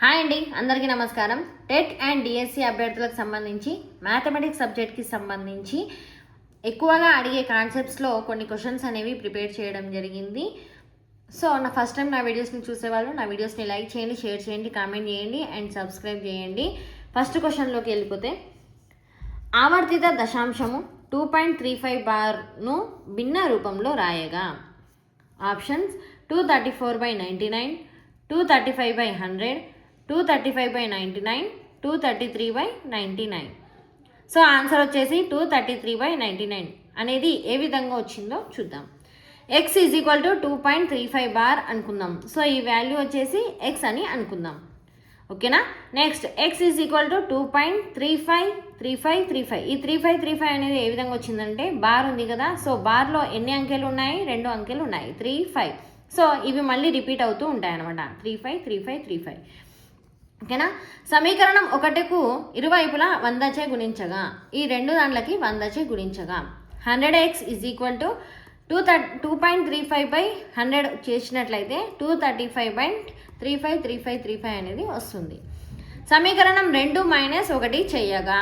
Hi అండి, అందరికీ నమస్కారం. టెట్ అండ్ డిఎస్సి అభ్యర్థులకు సంబంధించి మ్యాథమెటిక్స్ సబ్జెక్ట్కి సంబంధించి ఎక్కువగా అడిగే కాన్సెప్ట్స్లో కొన్ని క్వశ్చన్స్ అనేవి ప్రిపేర్ చేయడం జరిగింది. సో ఫస్ట్ టైం నా వీడియోస్ని చూసేవాళ్ళు నా వీడియోస్ని లైక్ చేయండి, షేర్ చేయండి, కామెంట్ చేయండి అండ్ సబ్స్క్రైబ్ చేయండి. ఫస్ట్ క్వశ్చన్లోకి వెళ్ళిపోతే, ఆవర్తిత దశాంశము 2.35 బార్ను భిన్న రూపంలో రాయగా. ఆప్షన్స్ 234/99, 235/100, 235/99, 233/99. సో ఆన్సర్ వచ్చేసి 233/99 అనేది ఏ విధంగా వచ్చిందో చూద్దాం. x is equal to 2.35 bar అనుకుందాం. సో ఈ వాల్యూ వచ్చేసి x అని అనుకుందాం, ఓకేనా. Next x is equal to 2.35. ఈ 35 అనేది ఏ విధంగా వచ్చిందంటే, బార్ ఉంది కదా, సో బార్లో ఎన్ని అంకెలు ఉన్నాయి? 2 అంకెలు ఉన్నాయి, 35. సో ఇవి మళ్ళీ రిపీట్ అవుతూ ఉంటాయి అన్నమాట, 35. ఓకేనా. సమీకరణం 1కు ఇరువైపులా 100 చే గుణించగా, ఈ రెండు దాంట్లకి 100 చే గుణించగా 100x ఈజ్ ఈక్వల్ టు 2.35/100 చేసినట్లయితే 235/35 అనేది వస్తుంది. సమీకరణం 2 - 1 చేయగా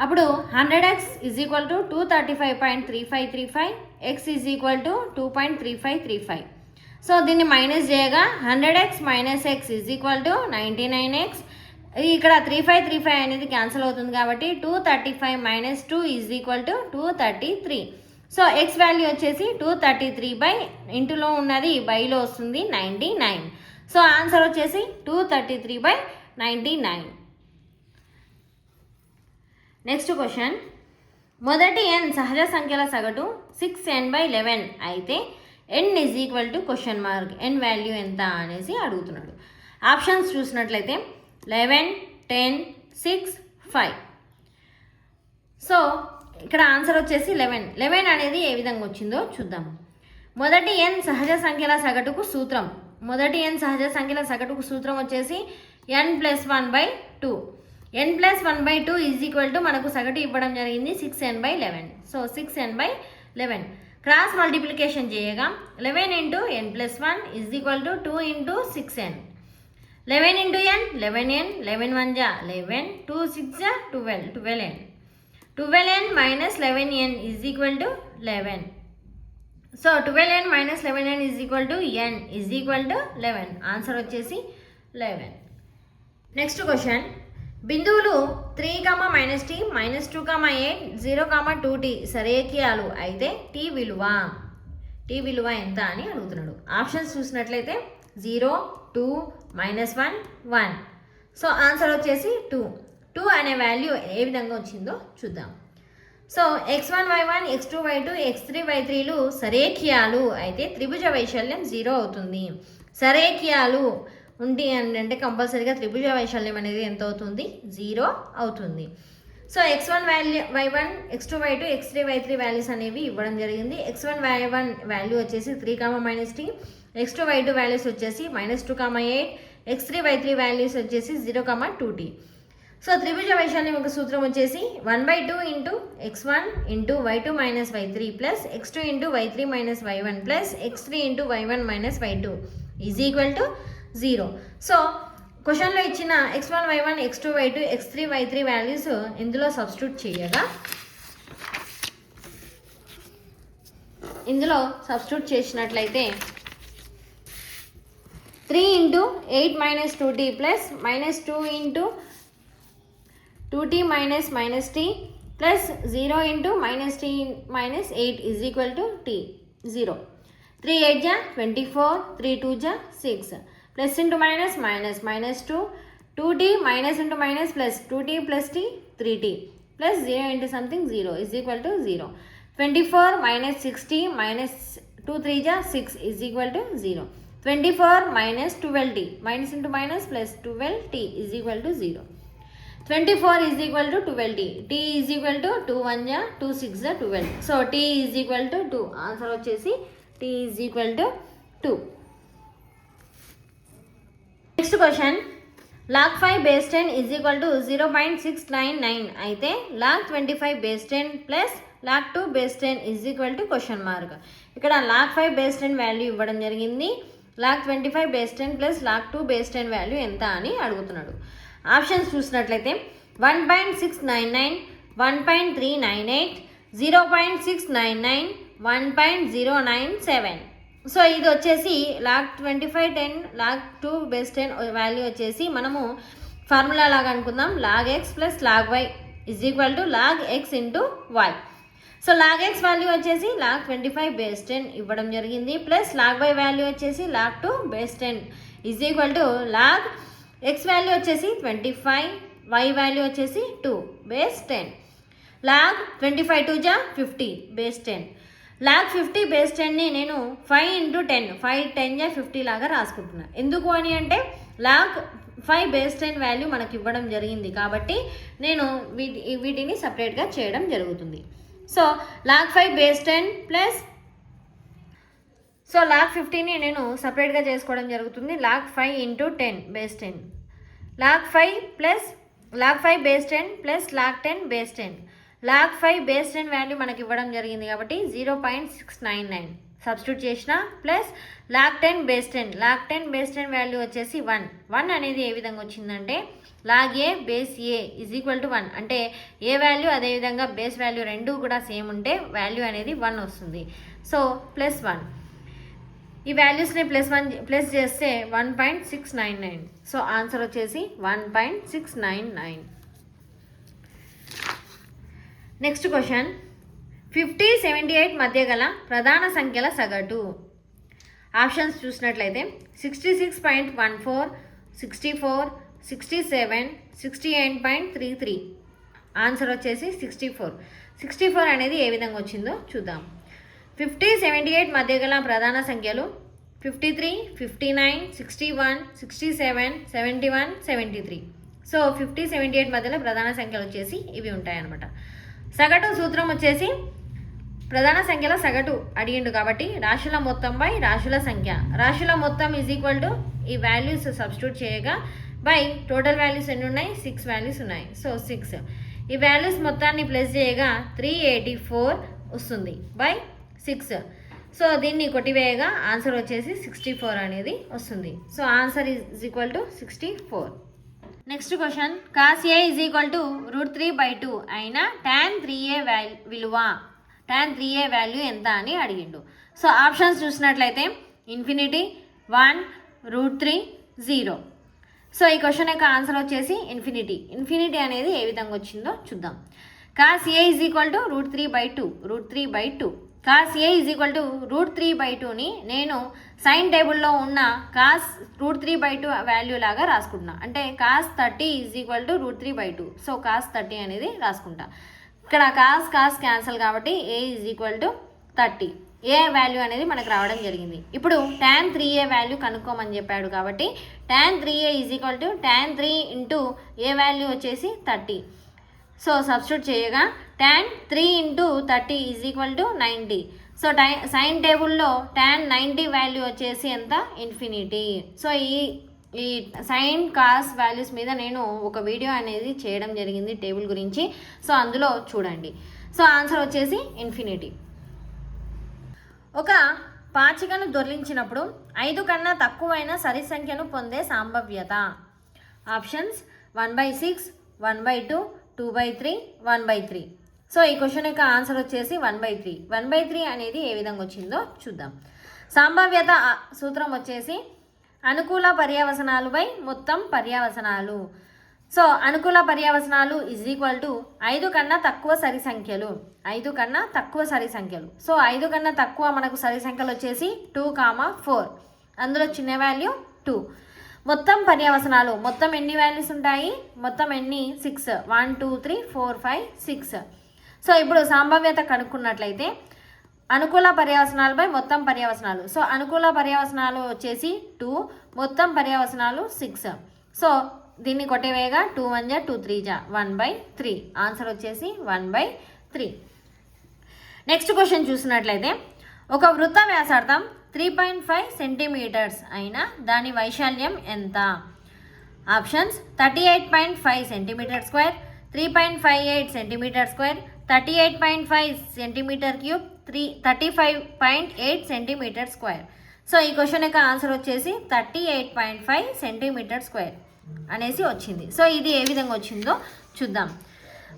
అప్పుడు 100x is equal to 235.3535, x is equal to 2.3535. So దీన్ని మైనస్ చేయగా 100x - x is equal to 99x. ఇక్కడ 35 అనేది క్యాన్సిల్ అవుతుంది కాబట్టి 235 - 2 is equal to 233. So x value వచ్చేసి 233 ఇంటులో ఉన్నది బైలో వస్తుంది 99. సో ఆన్సర్ వచ్చేసి 233/99. నెక్స్ట్ క్వశ్చన్, మొదటి n సహజ సంఖ్యల సగటు 6n/11 అయితే n is equal to question mark n value ఎంత అనేసి అడుగుతున్నాడు. ఆప్షన్స్ చూసినట్లయితే 11, 10, 6, 5. సో ఇక్కడ ఆన్సర్ వచ్చేసి 11 అనేది ఏ విధంగా వచ్చిందో చూద్దాం. మొదటి n సహజ సంఖ్యల సగటుకు సూత్రం. మొదటి n సహజ సంఖ్యల సగటుకు సూత్రం వచ్చేసి n+1/2. n+1/2 is equal to మనకు సగటు ఇవ్వడం జరిగింది 6n/11. So 6n/11 cross multiplication చేయగా 11 × n+1 is equal to 2 × 6n. 11 × n 11n, 11 1 = 11, 2 6 = 12, 12n. 12n - 11n is equal to 11. So 12n - 11n is equal to n is equal to 11. Answer వచ్చేసి 11. Next question, బిందువులు 3, -t, -2, 8, 0, 2t సరేఖీయాలు అయితే t విలువ ఎంత అని అడుగుతున్నాడు. Options చూసినట్లయితే 0, 2, -1, 1. So answer వచ్చేసి 2 అనే వాల్యూ ఏ విధంగా వచ్చిందో చూద్దాం. So x1, y1, x2, y2, x3, y3లు సరేఖీయాలు అయితే త్రిభుజ వైశాల్యం 0 అవుతుంది. సరేఖీయాలు ఉంది అంటే కంపల్సరీగా త్రిభుజ వైశాల్యం అనేది ఎంత అవుతుంది? 0 అవుతుంది. So x1 y1, x2 y2, x3 y3 values అనేవి ఇవ్వడం జరిగింది. x1 y1 వాల్యూ వచ్చేసి 3, -t, x2 y2 వాల్యూస్ వచ్చేసి -2, 8, x3 y3 వాల్యూస్ వచ్చేసి 0, 2t. సో త్రిభుజ వైశాల్యం యొక్క సూత్రం వచ్చేసి 1/2 × x1 × y2 - y3 plus x2 × y3 - y1 plus x3 × y1 - y2 is equal to 0. So క్వశ్చన్లో ఇచ్చిన x1 y1, x2 y2, x3 y3 values ఇందులో substitute చేయగా, ఇందులో సబ్స్టిట్యూట్ చేసినట్లయితే 3 × 8 - 2t plus -2 × 2t - t plus 0 × -t - 8 is equal to t 0. 3 8 = 24, 3 2 = 6, plus × minus -2, 2t minus × minus plus 2t plus t 3t plus 0 × something 0 is equal to 0. 24 - 6t -2 3 = 6 is equal to 0. 24 - 12t minus × minus plus 12t is equal to 0. 24 is equal to 12t. t is equal to 2 1 = 2 6 = 12. So t is equal to 2. Answer వచ్చేసి t is equal to 2. Next question, log 5 base 10 is equal to 0.699 అయితే log 25 base 10 plus log 2 base 10 is equal to question mark. ఇక్కడ log 5 base 10 value ఇవ్వడం జరిగింది. Log 25 base 10 plus log 2 base 10 value ఎంత అని అడుగుతున్నాడు. Options చూసినట్లయితే 1.699, 1.398, 0.699, 1.097. So ఇది వచ్చేసి లాగ్ 25 10 లాగ్ 2 బేస్ 10 వాల్యూ వచ్చేసి మనము ఫార్ములా లాగా అనుకుందాం. Log x plus log y is equal to log x into y. So log x value వచ్చేసి లాగ్ 25 బేస్ 10 ఇవ్వడం జరిగింది, ప్లస్ లాగ్ వై వాల్యూ వచ్చేసి log 2 base 10 is equal to log x value వచ్చేసి 25, why value వచ్చేసి 2 base 10. Log 25 2 జా 50 base 10. Log 50 base 10ని నేను 5 into 10, 5 10 జా 50 లాగా రాసుకుంటున్నాను. ఎందుకు అని అంటే లాగ్ 5 బేస్ 10 వాల్యూ మనకి ఇవ్వడం జరిగింది కాబట్టి నేను వీటిని సపరేట్గా చేయడం జరుగుతుంది. So log 5 base 10 plus log 50ని నేను సపరేట్గా చేసుకోవడం జరుగుతుంది. Log 5 into 10 base 10. Log 5 plus log 5 base 10 plus log 10 base 10. Log 5 base 10 value మనకి ఇవ్వడం జరిగింది కాబట్టి 0.699 సబ్స్టిట్యూట్ చేసిన, plus log 10 base 10. Log 10 base 10 value వచ్చేసి 1 అనేది ఏ విధంగా వచ్చిందంటే log A base A is equal to 1. అంటే ఏ వాల్యూ అదేవిధంగా బేస్ వాల్యూ రెండు కూడా సేమ్ ఉంటే వాల్యూ అనేది 1 వస్తుంది. సో ప్లస్ 1, ఈ వాల్యూస్ని ప్లస్ చేస్తే 1.699. సో ఆన్సర్ వచ్చేసి 1.699. నెక్స్ట్ క్వశ్చన్, 50-78 మధ్య గల ప్రధాన సంఖ్యల సగటు. ఆప్షన్స్ చూసినట్లయితే 66.14, 64, 67, 68.33. ఆన్సర్ వచ్చేసి 64. 64 అనేది ఏ విధంగా వచ్చిందో చూద్దాం. 50-78 మధ్య గల ప్రధాన సంఖ్యలు 53, 59, 61, 67, 71, 73. సో 50-78 మధ్యలో ప్రధాన సంఖ్యలు వచ్చేసి ఇవి ఉంటాయన్నమాట. సగటు సూత్రం వచ్చేసి ప్రధాన సంఖ్యల సగటు అడిగిండు కాబట్టి రాశుల మొత్తం బై రాశుల సంఖ్య. రాశుల మొత్తం ఈజ్ ఈక్వల్ టు ఈ వాల్యూస్ సబ్స్టిట్యూట్ చేయగా బై టోటల్ వాల్యూస్ ఎన్ని ఉన్నాయి, 6 వాల్యూస్ ఉన్నాయి. సో 6, ఈ వాల్యూస్ మొత్తాన్ని ప్లస్ చేయగా 384 వస్తుంది బై 6. సో దీన్ని కొట్టివేయగా ఆన్సర్ వచ్చేసి 64 అనేది వస్తుంది. So answer is equal to 64. Next question, cos A is equal to √3/2 అయినా tan 3a విలువ tan 3a వాల్యూ ఎంత అని అడిగిండు. సో ఆప్షన్స్ చూసినట్లయితే ఇన్ఫినిటీ, 1, √3, 0. సో ఈ క్వశ్చన్ యొక్క ఆన్సర్ వచ్చేసి ఇన్ఫినిటీ అనేది ఏ విధంగా వచ్చిందో చూద్దాం. Cos A is equal to √3/2. Cos A is equal to √3/2ని నేను సైన్ టేబుల్లో ఉన్న కాస్ √3/2 వాల్యూ లాగా రాసుకుంటున్నా. అంటే cos 30 is equal to √3/2. So cos 30 అనేది రాసుకుంటా. ఇక్కడ కాస్ క్యాన్సల్ కాబట్టి A is equal to 30. A value అనేది మనకు రావడం జరిగింది. ఇప్పుడు tan 3a వాల్యూ కనుక్కోమని చెప్పాడు కాబట్టి tan 3a is equal to tan 3 into a value వచ్చేసి 30. సో సబ్స్టిట్యూట్ చేయగా tan 3 into 30 is equal to 90. So sine టేబుల్లో tan 90 వాల్యూ వచ్చేసి ఎంత, ఇన్ఫినిటీ. సో ఈ సైన్ కాస్ వాల్యూస్ మీద నేను ఒక వీడియో అనేది చేయడం జరిగింది టేబుల్ గురించి. సో అందులో చూడండి. సో ఆన్సర్ వచ్చేసి ఇన్ఫినిటీ. ఒక పాచికను దొర్లించినప్పుడు 5 కన్నా తక్కువైన సరి సంఖ్యను పొందే సంభావ్యత. ఆప్షన్స్ 1/6, 1/2, 2/3, 1/3. సో ఈ క్వశ్చన్ యొక్క ఆన్సర్ వచ్చేసి 1/3. 1/3 అనేది ఏ విధంగా వచ్చిందో చూద్దాం. సంభావ్యత సూత్రం వచ్చేసి అనుకూల పర్యవసనాలు బై మొత్తం పర్యవసనాలు. సో అనుకూల పర్యవసనాలు ఈజ్ ఈక్వల్ టు 5 కన్నా తక్కువ సరి సంఖ్యలు. 5 కన్నా తక్కువ సరి సంఖ్యలు. సో 5 కన్నా తక్కువ మనకు సరి సంఖ్యలు వచ్చేసి 2, 4. అందులో చిన్న వాల్యూ 2. మొత్తం పర్యవసనాలు మొత్తం ఎన్ని వాల్యూస్ ఉంటాయి, మొత్తం ఎన్ని 6. 1, 2, 3, 4, 5, 6. సో ఇప్పుడు సంభావ్యత కనుక్కున్నట్లయితే అనుకూల పర్యవసనాలు బై మొత్తం పర్యవసనాలు. సో అనుకూల పర్యవసనాలు వచ్చేసి 2, మొత్తం పర్యవసనాలు 6. సో దీన్ని కొట్టేవేగా 2 1 2 3 1/3. ఆన్సర్ వచ్చేసి 1/3. నెక్స్ట్ క్వశ్చన్ చూసినట్లయితే ఒక వృత్త వ్యాసార్థం 3.5 సెంటీమీటర్స్ అయినా దాని వైశాల్యం ఎంత. Options 38.5 centimetre square, 3.58 centimetre square, 38.5 centimetre cube, 35.8 centimetre square. So ఈ క్వశ్చన్ యొక్క ఆన్సర్ వచ్చేసి 38.5 సెంటీమీటర్ స్క్వేర్ అనేసి వచ్చింది. సో ఇది ఏ విధంగా వచ్చిందో చూద్దాం.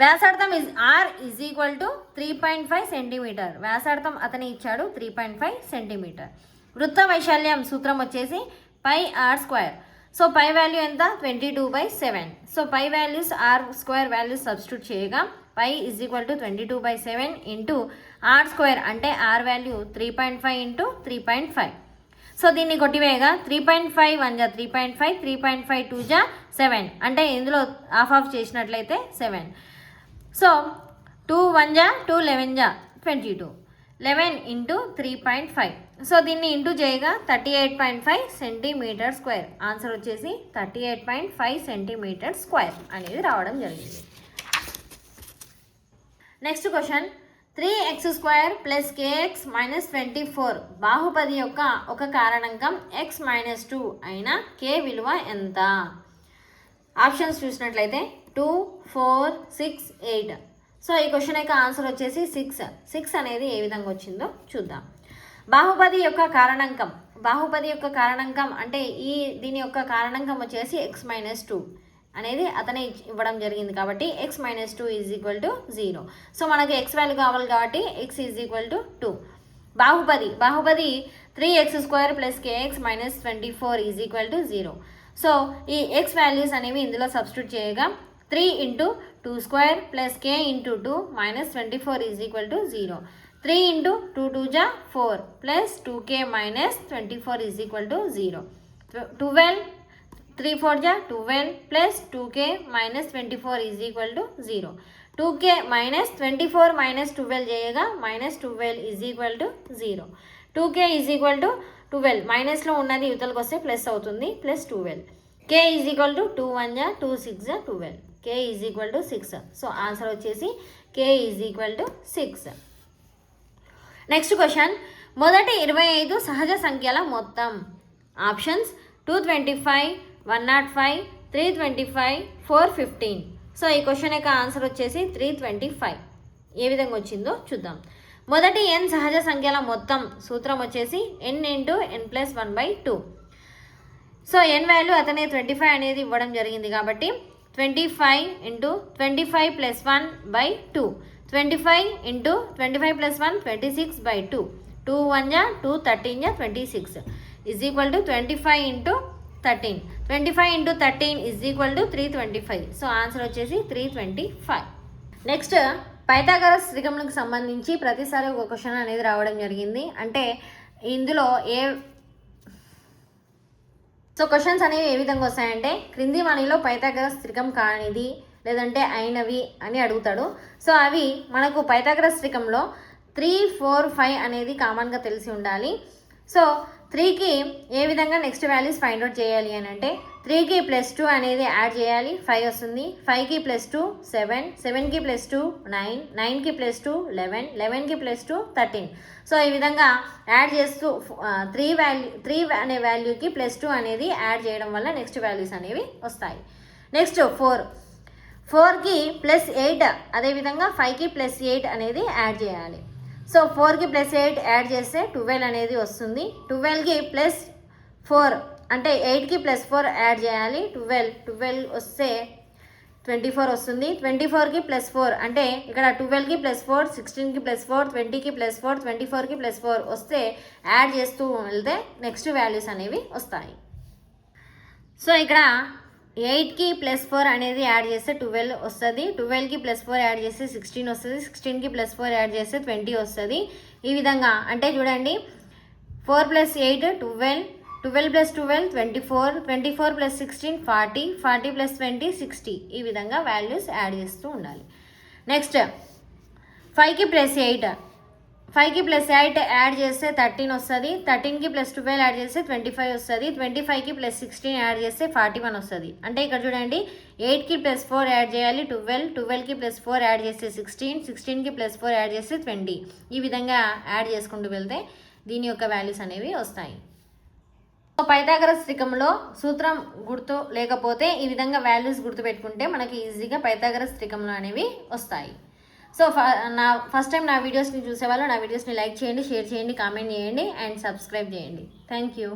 వ్యాసార్థం R is equal to 3.5 centimetre. వ్యాసార్థం అతని ఇచ్చాడు 3.5 సెంటీమీటర్. వృత్త వైశాల్యం సూత్రం వచ్చేసి pi R square. So pi value ఎంత 22/7. So pi values R square values substitute చేయగా pi is equal to 22/7 into R square అంటే ఆర్ వాల్యూ 3.5 ఇంటూ 3.5. సో దీన్ని కొట్టివేయగా 3.5 1 జా 3.5, 3.5 2 జా 7 అంటే ఇందులో ఆఫ్ చేసినట్లయితే 7. సో 2 1 జా 2 11 జా 22, 11 ఇంటూ 3.5. సో దీన్ని ఇంటూ చేయగా 38.5 సెంటీమీటర్ స్క్వేర్. ఆన్సర్ వచ్చేసి 38.5 సెంటీమీటర్ స్క్వేర్ అనేది రావడం జరిగింది. నెక్స్ట్ క్వశ్చన్ 3x² + kx - 24 బాహుపది యొక్క ఒక కారణాంకం x - 2 అయిన k విలువ ఎంత? ఆప్షన్స్ చూసినట్లయితే 2, 4, 6, 8. సో ఈ క్వశ్చన్ యొక్క ఆన్సర్ వచ్చేసి 6 అనేది ఏ విధంగా వచ్చిందో చూద్దాం. బాహుపది యొక్క కారణాంకం అంటే దీని యొక్క కారణాంకం వచ్చేసి x - 2 అనేది అతనే ఇవ్వడం జరిగింది కాబట్టి x - 2 is equal to 0. So మనకు x వాల్యూ కావాలి కాబట్టి x is equal to 2. బాహుపది 3x² + kx - 24 is equal to 0. So ఈ x వాల్యూస్ అనేవి ఇందులో సబ్స్టిట్యూట్ చేయగా 3 into 2² + k into 2 - 24 is equal to 0. 3 into 2 2 జా 4 + 2k - 24 ఈజ్ ఈక్వల్ టు 0. 12 3 4 జా 12 + 2k - 24 is equal to 0. 2k - 24 - 12 చేయగా -12 is equal to 0. 2k is equal to 12 మైనస్లో ఉన్నది యువతలకు వస్తే ప్లస్ అవుతుంది +12. k ఈజ్ ఈక్వల్ టు 2 1 జా 2 6 జా 12. k is equal to 6. So answer వచ్చేసి k is equal to 6. Next question మొదటి 25 సహజ సంఖ్యల మొత్తం. ఆప్షన్స్ 225, 105, 325, 415. సో ఈ క్వశ్చన్ యొక్క ఆన్సర్ వచ్చేసి 325. ఏ విధంగా వచ్చిందో చూద్దాం. మొదటి n సహజ సంఖ్యల మొత్తం సూత్రం వచ్చేసి n into n+1/2. So n value అతనే 25 అనేది ఇవ్వడం జరిగింది కాబట్టి 25 ఇంటూ 25 + 1/2. 25 ఇంటూ 25 + 1 26/2. 2 1 జా 2 13 జా 26 is equal to 25 into 13. 25 into 13 is equal to 325. So answer వచ్చేసి 325. నెక్స్ట్ పైథాగరస్ త్రికములకు సంబంధించి ప్రతిసారి ఒక క్వశ్చన్ అనేది రావడం జరిగింది. అంటే ఇందులో క్వశ్చన్స్ అనేవి ఏ విధంగా వస్తాయంటే క్రింది వాణిలో పైథాగరస్ త్రికం కానిది లేదంటే అయినవి అని అడుగుతాడు. సో అవి మనకు పైథాగరస్ త్రికంలో 3, 4, 5 అనేది కామన్గా తెలిసి ఉండాలి. సో 3కి ఏ విధంగా నెక్స్ట్ వాల్యూస్ ఫైండ్ అవుట్ చేయాలి అని అంటే 3కి +2 అనేది యాడ్ చేయాలి 5 వస్తుంది. 5కి +2 7, 7కి +2 9, 9కి +2 11, 11కి +2 13. సో ఈ విధంగా యాడ్ చేస్తూ 3 అనే వాల్యూకి +2 అనేది యాడ్ చేయడం వల్ల నెక్స్ట్ వాల్యూస్ అనేవి వస్తాయి. నెక్స్ట్ 4కి +8 అదేవిధంగా 5కి +8 అనేది యాడ్ చేయాలి. సో 4కి +8 యాడ్ చేస్తే 12 అనేది వస్తుంది. 12కి +4 అంటే 8కి +4 యాడ్ చేయాలి. 12 వస్తే 24 వస్తుంది. 24కి +4 అంటే ఇక్కడ 12కి +4, 16కి +4, 20కి +4, 24కి +4 వస్తే యాడ్ చేస్తూ వెళ్తే నెక్స్ట్ వాల్యూస్ అనేవి వస్తాయి. సో ఇక్కడ 8కి +4 అనేది యాడ్ చేస్తే 12 వస్తుంది. 12కి +4 యాడ్ చేస్తే 16 వస్తుంది. 16కి +4 యాడ్ చేస్తే 20 వస్తుంది. ఈ విధంగా అంటే చూడండి 4 + 8 12, 12 + 12 24, 24 + 16 40, 40 + 20 60. ఈ విధంగా వాల్యూస్ యాడ్ చేస్తూ ఉండాలి. నెక్స్ట్ 5కి +8 యాడ్ చేస్తే 13 వస్తుంది. 13కి +12 యాడ్ చేస్తే 25 వస్తుంది. 25కి +16 యాడ్ చేస్తే 41 వస్తుంది. అంటే ఇక్కడ చూడండి 8కి +4 యాడ్ చేయాలి 12, 12కి +4 యాడ్ చేస్తే 16, 16కి +4 యాడ్ చేస్తే 20. ఈ విధంగా యాడ్ చేసుకుంటూ వెళ్తే దీని యొక్క వాల్యూస్ అనేవి వస్తాయి. పైథాగరస్ త్రికంలో సూత్రం గుర్తు లేకపోతే ఈ విధంగా వాల్యూస్ గుర్తుపెట్టుకుంటే మనకి ఈజీగా పైథాగరస్ త్రికంలో అనేవి వస్తాయి. సో నా ఫస్ట్ టైం నా వీడియోస్ని చూసేవాళ్ళు నా వీడియోస్ని లైక్ చేయండి, షేర్ చేయండి, కామెంట్ చేయండి అండ్ సబ్స్క్రైబ్ చేయండి. Thank you.